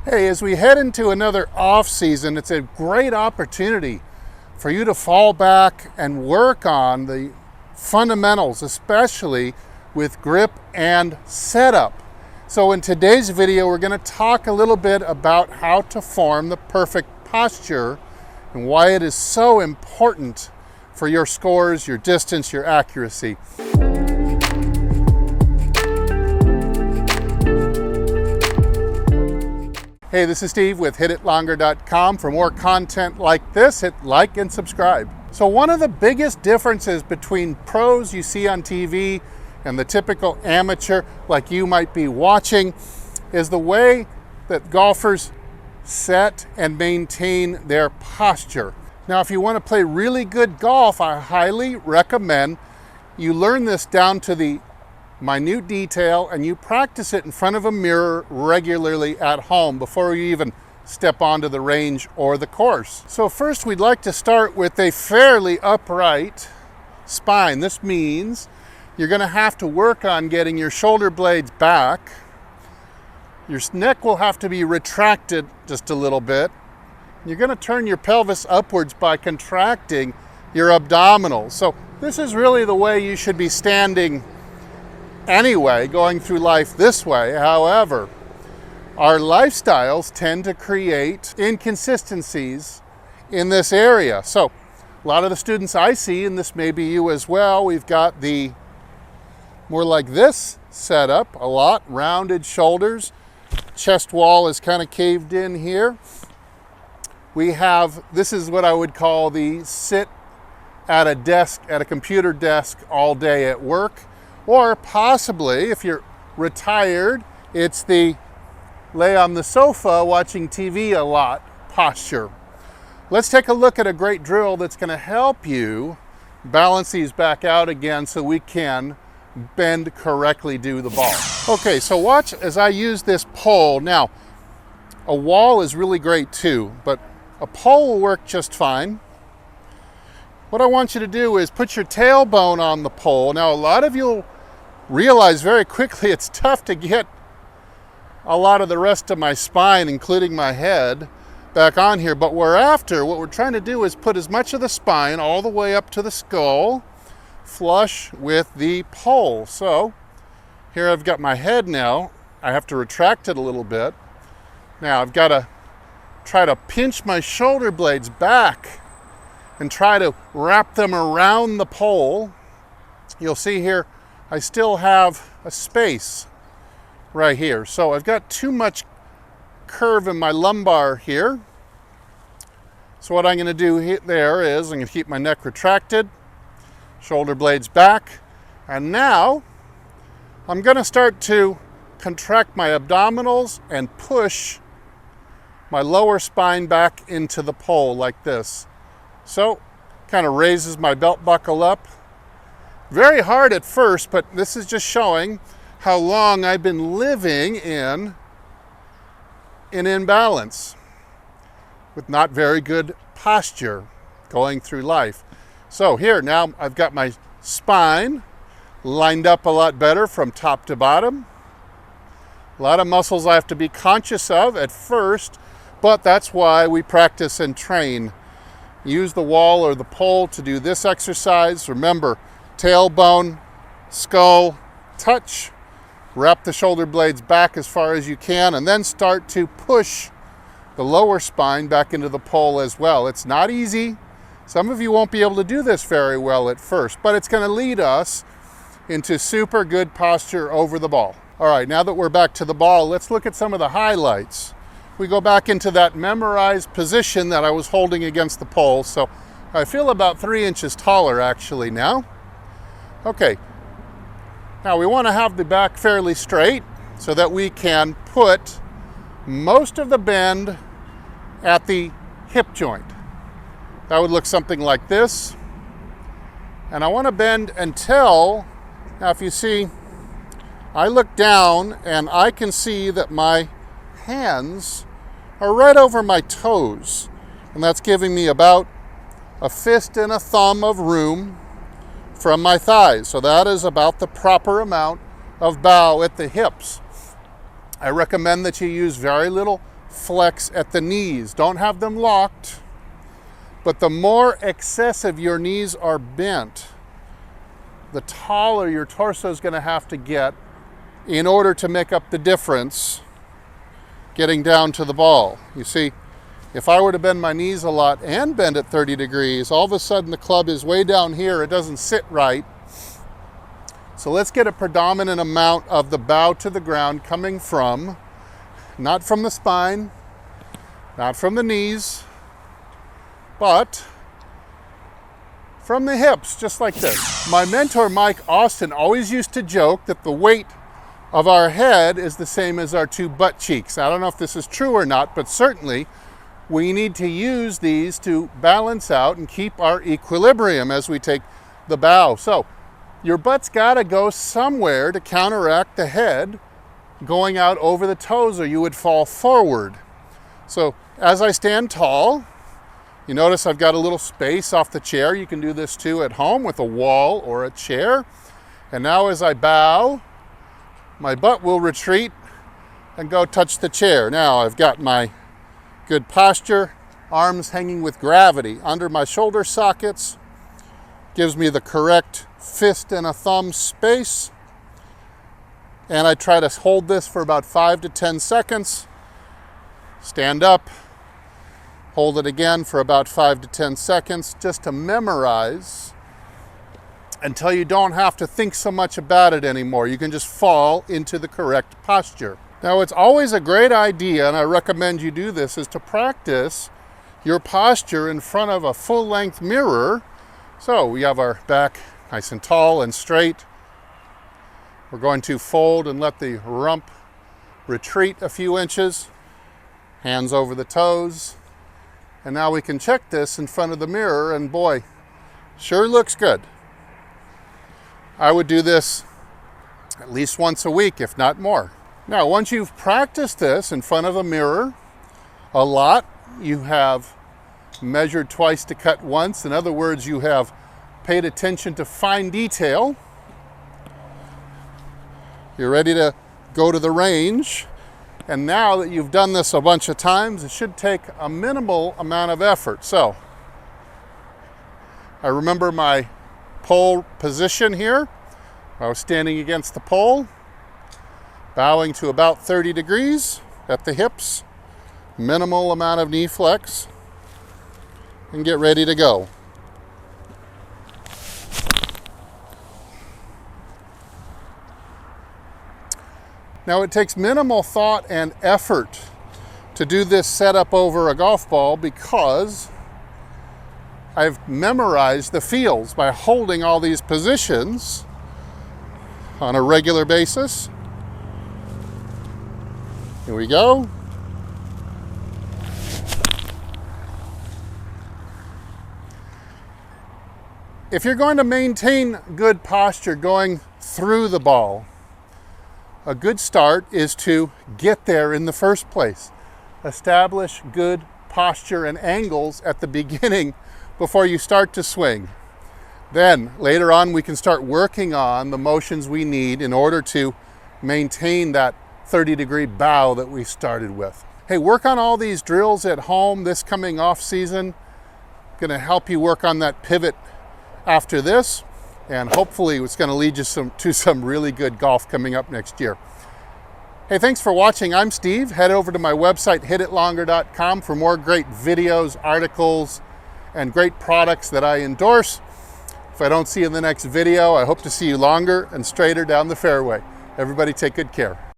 Hey, as we head into another off season, it's a great opportunity for you to fall back and work on the fundamentals, especially with grip and setup. So in today's video, we're going to talk a little bit about how to form the perfect posture and why it is so important for your scores, your distance, your accuracy. Hey, this is Steve with HitItLonger.com. For more content like this, hit like and subscribe. So one of the biggest differences between pros you see on TV and the typical amateur like you might be watching is the way that golfers set and maintain their posture. Now, if you want to play really good golf, I highly recommend you learn this down to the minute detail and you practice it in front of a mirror regularly at home before you even step onto the range or the course. So first, we'd like to start with a fairly upright spine. This means you're going to have to work on getting your shoulder blades back. Your neck will have to be retracted just a little bit. You're going to turn your pelvis upwards by contracting your abdominals. So this is really the way you should be standing anyway, going through life this way. However, our lifestyles tend to create inconsistencies in this area. So a lot of the students I see, and this may be you as well, we've got the more like this setup, a lot rounded shoulders, chest wall is kind of caved in here. We have, this is what I would call the sit at a desk, at a computer desk all day at work. Or possibly, if you're retired, it's the lay on the sofa watching TV a lot posture. Let's take a look at a great drill that's going to help you balance these back out again so we can bend correctly to the ball. Okay, so watch as I use this pole. Now, a wall is really great too, but a pole will work just fine. What I want you to do is put your tailbone on the pole. Now, a lot of you'll realize very quickly it's tough to get a lot of the rest of my spine, including my head, back on here. But what we're trying to do is put as much of the spine all the way up to the skull, flush with the pole. So here I've got my head now. I have to retract it a little bit. Now I've got to try to pinch my shoulder blades back and try to wrap them around the pole. You'll see here, I still have a space right here. So I've got too much curve in my lumbar here. So what I'm going to do there is I'm going to keep my neck retracted, shoulder blades back, and now I'm going to start to contract my abdominals and push my lower spine back into the pole like this. So, kind of raises my belt buckle up. Very hard at first, but this is just showing how long I've been living in an imbalance with not very good posture going through life. So here, now I've got my spine lined up a lot better from top to bottom. A lot of muscles I have to be conscious of at first, but that's why we practice and train. Use the wall or the pole to do this exercise. Remember, tailbone, skull, touch, wrap the shoulder blades back as far as you can, and then start to push the lower spine back into the pole as well. It's not easy. Some of you won't be able to do this very well at first, but it's going to lead us into super good posture over the ball. All right, now that we're back to the ball, let's look at some of the highlights. We go back into that memorized position that I was holding against the pole. So I feel about 3 inches taller actually now. Okay, now we want to have the back fairly straight so that we can put most of the bend at the hip joint. That would look something like this. And I want to bend until, now if you see, I look down and I can see that my hands are right over my toes, and that's giving me about a fist and a thumb of room from my thighs. So that is about the proper amount of bow at the hips. I recommend that you use very little flex at the knees. Don't have them locked, but the more excessive your knees are bent, the taller your torso is going to have to get in order to make up the difference getting down to the ball. You see, if I were to bend my knees a lot and bend at 30 degrees, all of a sudden the club is way down here. It doesn't sit right. So let's get a predominant amount of the bow to the ground coming from, not from the spine, not from the knees, but from the hips, just like this. My mentor, Mike Austin, always used to joke that the weight of our head is the same as our two butt cheeks. I don't know if this is true or not, but certainly we need to use these to balance out and keep our equilibrium as we take the bow. So your butt's gotta go somewhere to counteract the head going out over the toes, or you would fall forward. So as I stand tall, you notice I've got a little space off the chair. You can do this too at home with a wall or a chair. And now as I bow, my butt will retreat and go touch the chair. Now I've got my good posture, arms hanging with gravity under my shoulder sockets, gives me the correct fist and a thumb space. And I try to hold this for about 5 to 10 seconds, stand up, hold it again for about 5 to 10 seconds, just to memorize until you don't have to think so much about it anymore. You can just fall into the correct posture. Now, it's always a great idea, and I recommend you do this, is to practice your posture in front of a full-length mirror. So we have our back nice and tall and straight. We're going to fold and let the rump retreat a few inches, hands over the toes. And now we can check this in front of the mirror, and boy, sure looks good. I would do this at least once a week, if not more. Now, once you've practiced this in front of a mirror a lot, you have measured twice to cut once. In other words, you have paid attention to fine detail. You're ready to go to the range. And now that you've done this a bunch of times, it should take a minimal amount of effort. So I remember my pole position here. I was standing against the pole, bowing to about 30 degrees at the hips, minimal amount of knee flex, and get ready to go. Now, it takes minimal thought and effort to do this setup over a golf ball because I've memorized the feels by holding all these positions on a regular basis. Here we go. If you're going to maintain good posture going through the ball, a good start is to get there in the first place. Establish good posture and angles at the beginning before you start to swing. Then later on we can start working on the motions we need in order to maintain that 30-degree bow that we started with. Hey, work on all these drills at home this coming off season. Going to help you work on that pivot after this, and hopefully it's going to lead you to some really good golf coming up next year. Hey, thanks for watching. I'm Steve. Head over to my website, hititlonger.com, for more great videos, articles, and great products that I endorse. If I don't see you in the next video, I hope to see you longer and straighter down the fairway. Everybody take good care.